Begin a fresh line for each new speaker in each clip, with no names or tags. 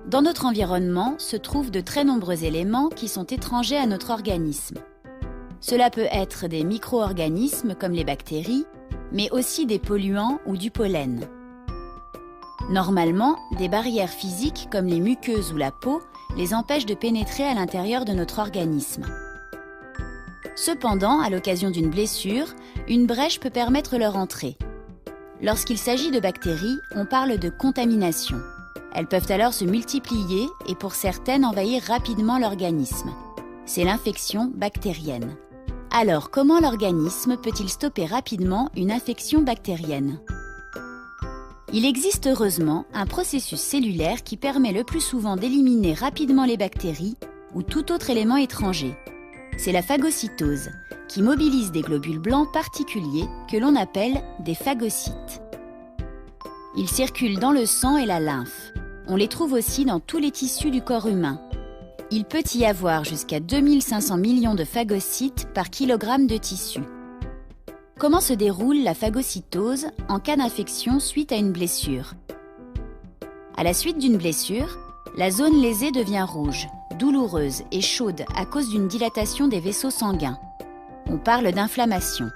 Dans notre environnement se trouvent de très nombreux éléments qui sont étrangers à notre organisme. Cela peut être des micro-organismes comme les bactéries, mais aussi des polluants ou du pollen. Normalement, des barrières physiques comme les muqueuses ou la peau les empêchent de pénétrer à l'intérieur de notre organisme. Cependant, à l'occasion d'une blessure, une brèche peut permettre leur entrée. Lorsqu'il s'agit de bactéries, on parle de contamination. Elles peuvent alors se multiplier et pour certaines envahir rapidement l'organisme. C'est l'infection bactérienne. Alors, comment l'organisme peut-il stopper rapidement une infection bactérienne ? Il existe heureusement un processus cellulaire qui permet le plus souvent d'éliminer rapidement les bactéries ou tout autre élément étranger. C'est la phagocytose, qui mobilise des globules blancs particuliers que l'on appelle des phagocytes. Ils circulent dans le sang et la lymphe. On les trouve aussi dans tous les tissus du corps humain. Il peut y avoir jusqu'à 2500 millions de phagocytes par kilogramme de tissu. Comment se déroule la phagocytose en cas d'infection suite à une blessure ? À la suite d'une blessure, la zone lésée devient rouge, douloureuse et chaude à cause d'une dilatation des vaisseaux sanguins. On parle d'inflammation.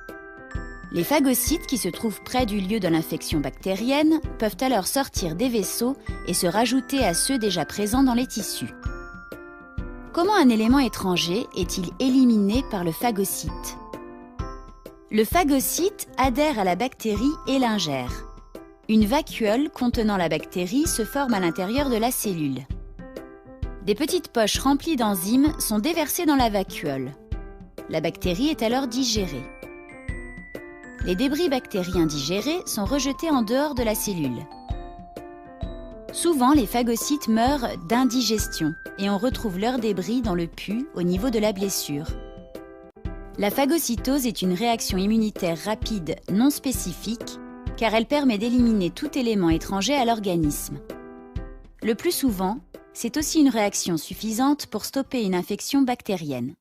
Les phagocytes qui se trouvent près du lieu de l'infection bactérienne peuvent alors sortir des vaisseaux et se rajouter à ceux déjà présents dans les tissus. Comment un élément étranger est-il éliminé par le phagocyte ? Le phagocyte adhère à la bactérie et l'ingère. Une vacuole contenant la bactérie se forme à l'intérieur de la cellule. Des petites poches remplies d'enzymes sont déversées dans la vacuole. La bactérie est alors digérée. Les débris bactériens digérés sont rejetés en dehors de la cellule. Souvent, les phagocytes meurent d'indigestion et on retrouve leurs débris dans le pus au niveau de la blessure. La phagocytose est une réaction immunitaire rapide non spécifique car elle permet d'éliminer tout élément étranger à l'organisme. Le plus souvent, c'est aussi une réaction suffisante pour stopper une infection bactérienne.